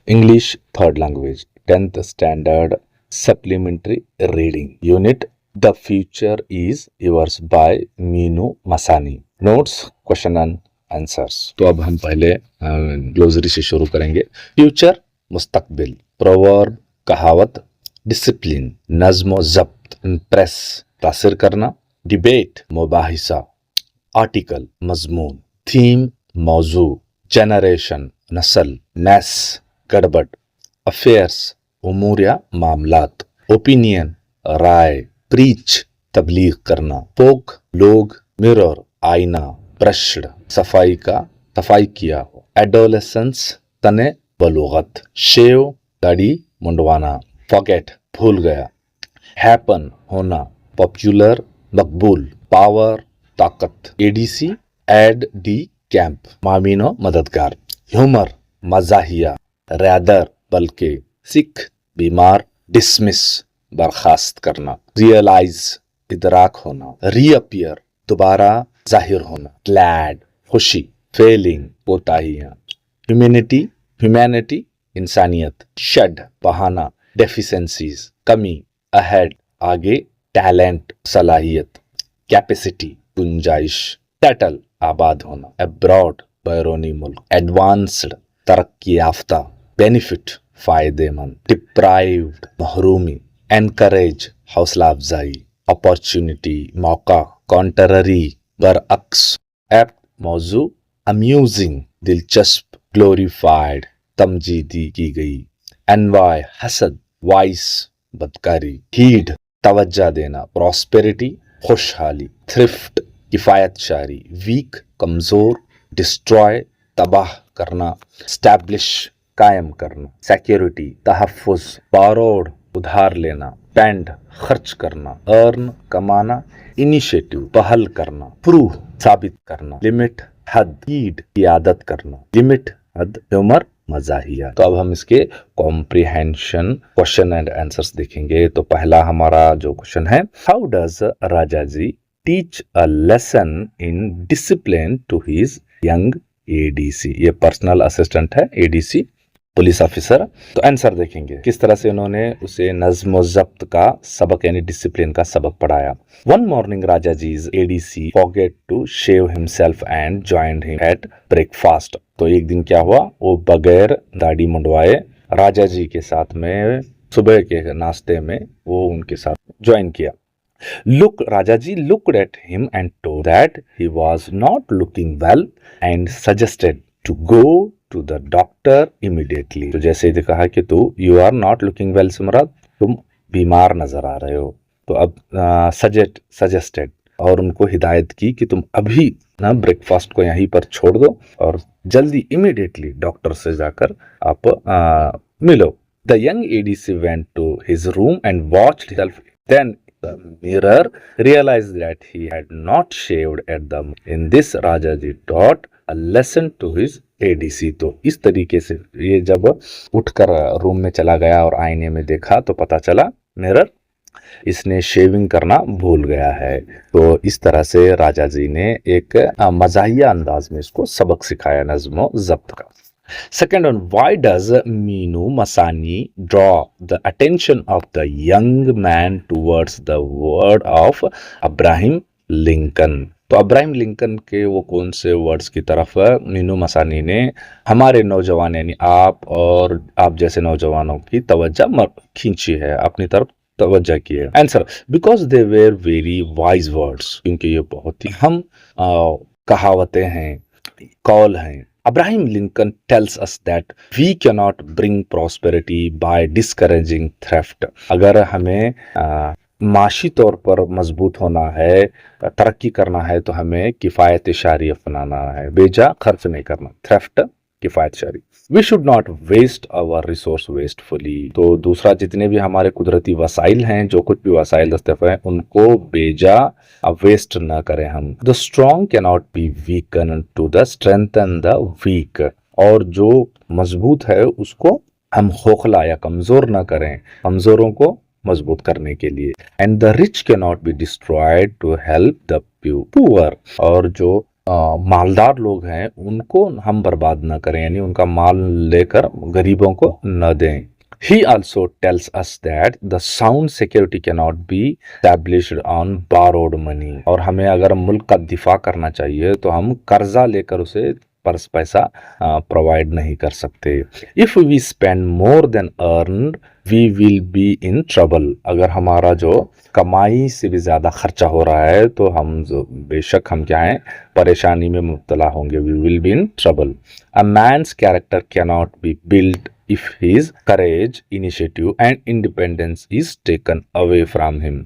English third language, 10th standard supplementary reading unit. The future is yours by Meenu Masani. Notes, question and answers. तो अब हम पहले glossary से शुरू करेंगे. फ्यूचर मुस्तकबिल, प्रोवर्ब कहावत, डिसिप्लिन नज्म जब्त, इम्प्रेस तासिर करना, डिबेट मुबाहिसा, आर्टिकल मजमून, थीम मौजू, जनरेशन नस्ल, नेस गड़बड़, अफेयर्स उमूर या मामलात, ओपिनियन राय, प्रीच तबलीग करना, फोक लोग, मिरर आईना, ब्रश्ड सफाई किया हो, एडोलेसेंस तने बलूगत, शेव दाढ़ी मुंडवाना, फॉरगेट भूल गया, हैपन होना, पॉपुलर मकबूल, पावर ताकत, एडीसी एड डी कैंप मामीनो मददगार, ह्यूमर मजाहिया, रैदर बल्कि, सिख बीमार, डिसमिस बर्खास्त करना, रियलाइज इदराक होना, रीअपियर दोबारा जाहिर होना, ग्लैड खुशी, फेलिंग कोताहियां, ह्यूमैनिटी इंसानियत, शेड बहाना, डेफिशिएंसीज कमी, अहेड आगे, टैलेंट सलाहियत, कैपेसिटी गुंजाइश, सेटल आबाद होना, अब्रॉड बैरूनी मुल्क, एडवांस्ड तरक्की याफ्ता, बेनिफिट फायदेमंद, डिप्राइव्ड महरूमी, एनकरेज हौसला अफजाई, अपॉर्चुनिटी मौका, कॉन्टररी बरअक्स, एप्ट मौजू, अम्यूजिंग दिलचस्प, ग्लोरीफाइड तमजीदी की गई, एनवाय हसद, वाइस बदकारी, हीड तवज्जा देना, प्रॉस्पेरिटी खुशहाली, थ्रिफ्ट किफायत शारी, वीक कमजोर, डिस्ट्रॉय तबाह करना, स्टैब्लिश कायम करना, सिक्योरिटी तहफ़्फ़ुज़, बारोड उधार लेना, पेंड खर्च करना, अर्न कमाना, इनिशिएटिव पहल करना, प्रूव साबित करना, लिमिट हद, हीड की आदत करना, लिमिट हद, ह्यूमर मजाहिया. तो अब हम इसके कॉम्प्रिहेंशन क्वेश्चन एंड आंसर्स देखेंगे. तो पहला हमारा जो क्वेश्चन है, how does Raja ji teach a lesson in discipline to his young ADC. ये पर्सनल असिस्टेंट है, एडीसी पुलिस ऑफिसर. तो आंसर देखेंगे किस तरह से उन्होंने उसे नज्म जब्त का सबक यानी डिसिप्लिन का सबक पढ़ाया. One morning Raja ji's ADC forget to shave himself and joined him at breakfast. तो एक दिन क्या हुआ, वो बगैर दाढ़ी मुंडवाए राजा जी के साथ में सुबह के नाश्ते में वो उनके साथ ज्वाइन किया. Look, Rajaji looked at him and told that he was not looking well and suggested to go to the doctor immediately. तो जैसे ही कहा कि तू you are not looking well सुमरात, तुम बीमार नजर आ रहे हो. तो अब suggested और उनको हिदायत की कि तुम अभी ना ब्रेकफास्ट को यहीं पर छोड़ दो और जल्दी इमीडिएटली डॉक्टर से जाकर आप मिलो. The young ADC went to his room and watched himself. Then the mirror realized that he had not shaved at the. In this, Rajaji taught a lesson to his ADC. तो इस तरीके से ये जब उठकर रूम में चला गया और आईने में देखा तो पता चला मिरर इसने शेविंग करना भूल गया है. तो इस तरह से राजा जी ने एक मजाहिया अंदाज में इसको सबक सिखाया नज्म जब्त का. Second one, why does Meenu Masani draw the attention of the young man towards the word of Abraham Lincoln? तो अब्राहम लिंकन के वो कौन से वर्ड्स की तरफ मीनू मसानी ने हमारे नौजवान यानी आप और आप जैसे नौजवानों की तवज्जो खींची है, अपनी तरफ तवज्जो की है. Answer, because they were very wise words, क्योंकि ये बहुत ही हम कहावतें हैं, कौल हैं. Abraham Lincoln tells us that we cannot bring prosperity by discouraging theft. अगर हमें माशी तौर पर मजबूत होना है, तरक्की करना है, तो हमें किफ़ायत शारी अपनाना है, बेजा खर्च नहीं करना. थ्रेफ्ट किफ़ायत शारी. We should not waste our resource wastefully. तो दूसरा, जितने भी हमारे कुदरती वसाइल हैं, जो कुछ भी वसाइल दस्तयाब हैं, उनको बेजा वेस्ट ना करें हम. The strong can not be weaken to the strengthen the weak. और जो मजबूत है उसको हम खोखला या कमजोर ना करें, कमजोरों को मजबूत करने के लिए. And the rich can not be destroyed to help the poor. और जो मालदार लोग हैं उनको हम बर्बाद ना करें, यानी उनका माल लेकर गरीबों को न दें। He also tells us that the sound security cannot be established on borrowed money। और हमें अगर मुल्क का दिफा करना चाहिए तो हम कर्जा लेकर उसे पैसा प्रोवाइड नहीं कर सकते। If we spend more than earn we will be in trouble. अगर हमारा जो कमाई से भी ज्यादा खर्चा हो रहा है तो हम बेशक हम क्या हैं, परेशानी में मुब्तला होंगे। We will be in trouble. A man's character cannot be build if his courage, initiative and independence is taken away from him।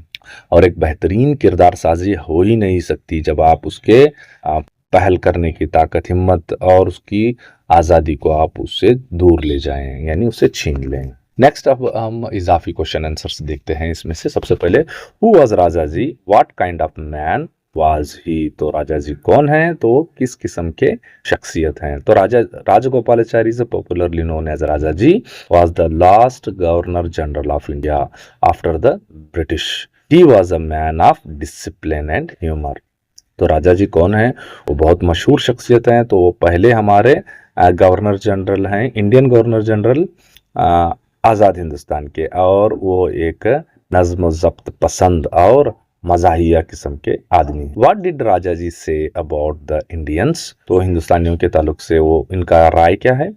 और एक बेहतरीन किरदार साजी हो ही नहीं सकती जब आप उसके पहल करने की ताकत, हिम्मत और उसकी आज़ादी को आप उससे दूर ले जाएं, यानी उससे छीन लें। नेक्स्ट अब हम इजाफी क्वेश्चन आंसर्स देखते हैं। इसमें से सबसे पहले who was Raja ji, what kind of man was he. तो राजा जी कौन हैं, तो किस किस्म के शख्सियत हैं। तो राजगोपालाचारी से popularly known as Raja ji was the last governor general of India after the British. He was a man of discipline and humour. तो राजा जी कौन हैं, वो बहुत मशहूर शख्सियत हैं। तो वो पहले हमारे गवर्नर जनरल हैं, इंडियन गवर्नर जनरल आज़ाद हिंदुस्तान के, और वो एक नज्म ज़ब्त पसंद और मजाहिया किस्म के आदमी। What did Raja ji say about the Indians. तो हिंदुस्तानियों के ताल्लुक से वो इनका राय क्या है।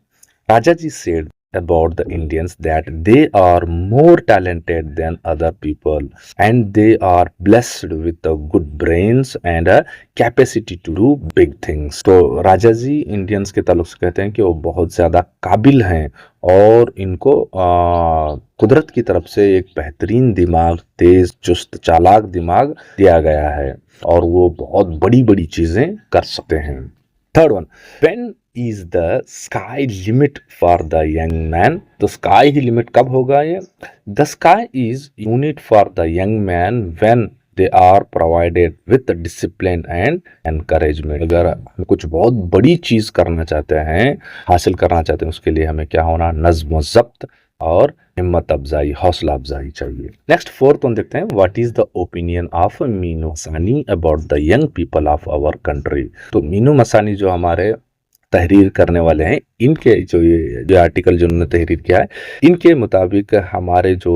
राजा जी said about the Indians that they are more talented than other people and they are blessed with the good brains and a capacity to do big things। तो राजा जी Indians के ताल्लुक से कहते हैं कि वो बहुत ज़्यादा काबिल हैं और इनको कुदरत की तरफ से एक बेहतरीन दिमाग, तेज चुस्त चालाक दिमाग दिया गया है और वो बहुत बड़ी बड़ी चीज़ें कर सकते हैं। Third one, when is the sky limit for the young man. तो स्काई ही लिमिट कब होगा ये। The sky is unit for the young man when they are provided with discipline and encouragement. अगर हम कुछ बहुत बड़ी चीज करना चाहते हैं, हासिल करना चाहते हैं, उसके लिए हमें क्या होना, नज्म ज़ब्त और हिम्मत अफजाई, हौसला अफजाई चाहिए। नेक्स्ट फोर्थ वन देखते हैं, what is the opinion of Minoo Masani about the young people of our country. तो मीनू मसानी जो हमारे तहरीर करने वाले हैं, इनके जो आर्टिकल जिन्होंने तहरीर किया है, इनके मुताबिक हमारे जो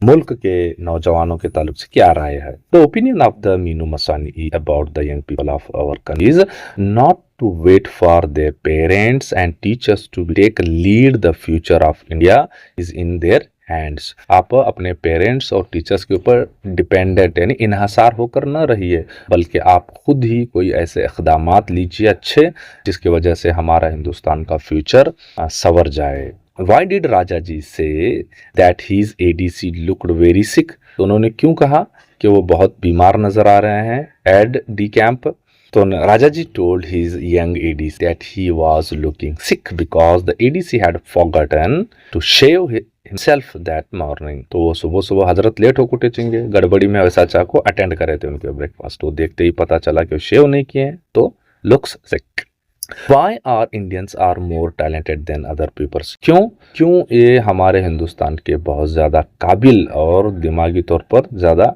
मुल्क के नौजवानों के ताल्लुक से क्या राय है। तो opinion of the Minoo Masani about the young people of our country is not to wait for their parents and teachers to take lead the future of India is in their hands। आप अपने पेरेंट्स और teachers के ऊपर dependent यानी इन्हसार होकर न रहिए, बल्कि आप खुद ही कोई ऐसे इक़दामात लीजिए अच्छे जिसकी वजह से हमारा हिंदुस्तान का फ्यूचर संवर जाए। Why did राजा जी से that his ADC looked very sick। तो उन्होंने क्यों कहा कि वो बहुत बीमार नजर आ रहे हैं एड डी कैंप। तो राजा जी told his young ADC that he was looking sick because the ADC had forgotten to shave himself that morning। तो वो सुबह सुबह हजरत लेट होकर उठेंगे, गड़बड़ी में चाचा को अटेंड करे थे उनके ब्रेकफास्ट। तो देखते ही पता चला कि वो शेव नहीं किए हैं, तो looks sick. Why are Indians are more talented than other peoples। क्यों ये हमारे हिंदुस्तान के बहुत ज़्यादा काबिल और दिमागी तौर पर ज़्यादा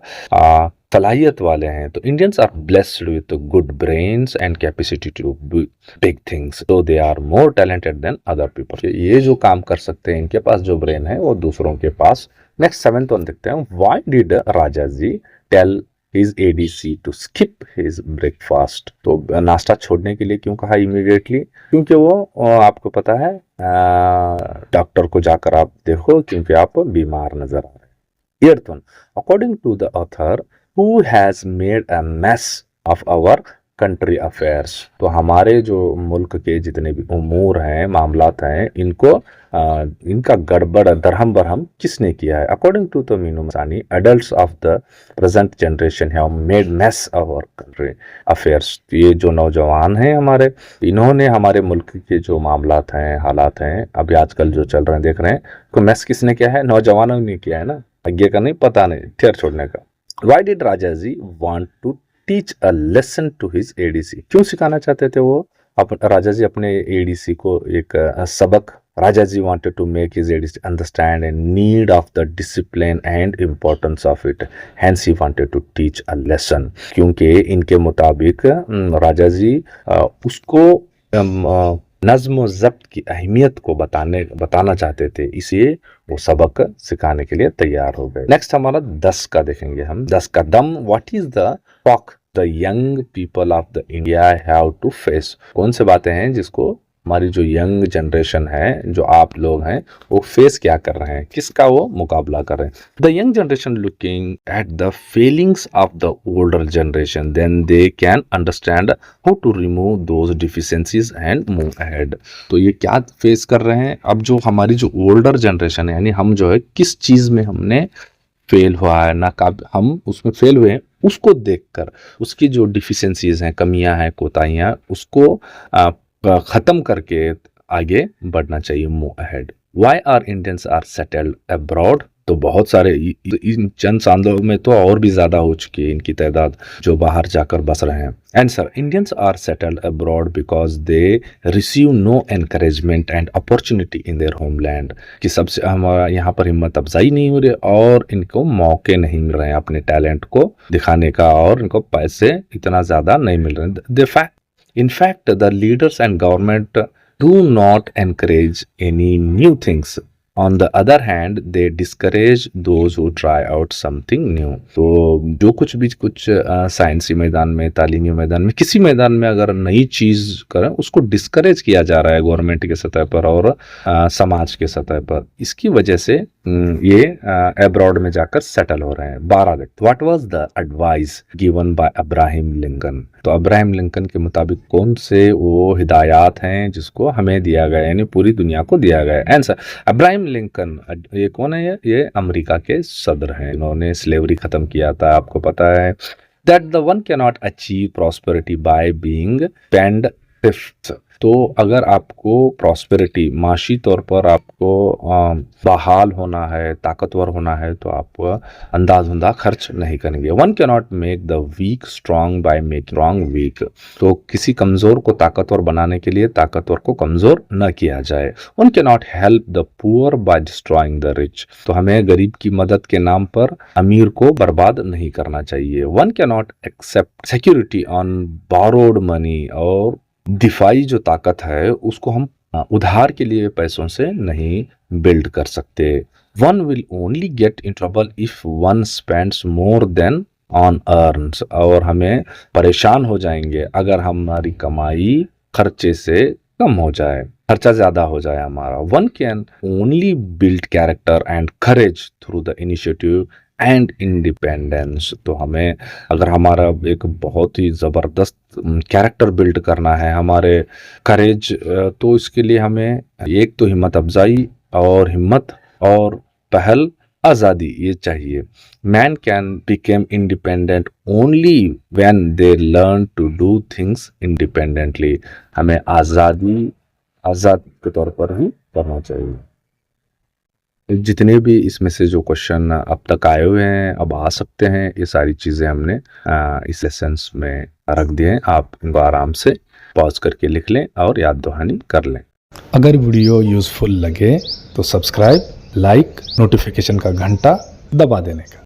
सलाहियत वाले हैं। तो Indians are blessed with good brains and capacity to do big things, तो they are more talented than other people. ये जो काम कर सकते हैं, इनके पास जो ब्रेन है वो दूसरों के पास। नेक्स्ट सेवेंथ वन देखते हैं, why did Raja ji tell his ADC to skip his breakfast। तो नाश्ता छोड़ने के लिए क्यों कहा इमीडिएटली, क्योंकि वो आपको पता है डॉक्टर को जाकर आप देखो क्योंकि आप बीमार नजर आ रहे हैं। Eighth one, according to the author who has made a mess of our country affairs। तो हमारे जो मुल्क के जितने भी उमूर हैं, मामलात हैं, इनका गड़बड़ दरहम बरहम किसने किया है। According to the Minoo Masani, adults of the present generation have made mess of our country affairs। ये जो नौजवान हैं हमारे, इन्होंने हमारे मुल्क के जो मामलात हैं, हालात हैं, अभी आजकल जो चल रहे हैं देख रहे हैं, तो मैस किसने किया है, नौजवानों ने किया है ना, आगे का नहीं, पता नहीं, ठेर छोड़ने का। Why did Raja ji want to teach a lesson to his ADC। क्यों सिखाना चाहते थे वो राजा जी अपने ADC को एक सबक Rajaji wanted to make his editors understand a need of the discipline and importance of it. Hence he wanted to teach a lesson. क्योंकि इनके मुताबिक राजा जी उसको नज्म व ज़ब्त की अहमियत को बताना चाहते थे, इसलिए वो सबक सिखाने के लिए तैयार हो गए। नेक्स्ट हमारा 10 का देखेंगे हम। 10 का दम, what is the talk the young people of the India have to face. कौन से बातें हैं जिसको हमारी जो यंग जनरेशन है, जो आप लोग हैं, वो फेस क्या कर रहे हैं, किसका वो मुकाबला कर रहे हैं। The young generation looking at the failings of the older generation, then they can understand how to remove those deficiencies and move ahead. तो ये क्या फेस कर रहे हैं, अब जो हमारी जो ओल्डर जनरेशन है, यानी हम जो है किस चीज में हमने फेल हुआ है, हम उसमें फेल हुए हैं, उसको देखकर उसकी जो डिफिशिएंसीज हैं, कमियां हैं, कोताहियां, उसको खत्म करके आगे बढ़ना चाहिए, move ahead. Why are Indians are settled abroad, तो बहुत सारे इन चंद सालों में तो और भी ज्यादा हो चुकी है इनकी तादाद जो बाहर जाकर बस रहे हैं। Answer, Indians are settled abroad because they receive no encouragement and opportunity in their homeland, कि सबसे हमारा यहाँ पर हिम्मत अफजाई नहीं हो रही और इनको मौके नहीं मिल रहे हैं अपने टैलेंट को दिखाने का, और इनको पैसे इतना ज्यादा नहीं मिल रहे हैं। In fact, the leaders and government do not encourage any new things. On the other hand, they discourage those who try out something new. तो जो कुछ साइंसी मैदान में, तालीमी मैदान में, किसी मैदान में अगर नई चीज करें, उसको डिस्करेज किया जा रहा है गवर्नमेंट के सतह पर और समाज के सतह पर। इसकी वजह से ये अब्रॉड में जाकर सेटल हो रहे हैं। 12 what was the advice given by Abraham Lincoln, तो अब्राहम लिंकन के मुताबिक कौन से वो हिदायत हैं जिसको हमें दिया गया, यानी पूरी दुनिया को दिया गया। आंसर, अब्राहम लिंकन ये कौन है, ये अमेरिका के सदर हैं, इन्होंने स्लेवरी खत्म किया था, आपको पता है। That the one can not achieve prosperity by being spendthrift, तो अगर आपको प्रॉस्पेरिटी, माशी तौर पर आपको बहाल होना है, ताकतवर होना है, तो आप अंधाधुंधा खर्च नहीं करेंगे। One can not make the weak strong by making strong weak, तो किसी कमजोर को ताकतवर बनाने के लिए ताकतवर को कमजोर न किया जाए। One can not help the poor by destroying the rich, तो हमें गरीब की मदद के नाम पर अमीर को बर्बाद नहीं करना चाहिए। One can not accept security on borrowed money, और दिफाई जो ताकत है उसको हम उधार के लिए पैसों से नहीं बिल्ड कर सकते। One will only get in trouble if one spends more than on earns, और हमें परेशान हो जाएंगे अगर हमारी कमाई खर्चे से कम हो जाए, खर्चा ज्यादा हो जाए हमारा। One can only build character and courage through the initiative and independence, तो हमें अगर हमारा एक बहुत ही ज़बरदस्त कैरेक्टर बिल्ड करना है, हमारे करेज, तो इसके लिए हमें एक तो हिम्मत अफजाई और हिम्मत और पहल, आज़ादी ये चाहिए। Man can became independent only when they learn to do things independently, हमें आज़ाद के तौर पर ही करना चाहिए। जितने भी इसमें से जो क्वेश्चन अब तक आए हुए हैं, अब आ सकते हैं, ये सारी चीज़ें हमने इस लेसन्स में रख दिए हैं। आप इनको आराम से पॉज करके लिख लें और याद दहानी कर लें। अगर वीडियो यूज़फुल लगे तो सब्सक्राइब, लाइक, नोटिफिकेशन का घंटा दबा देने का।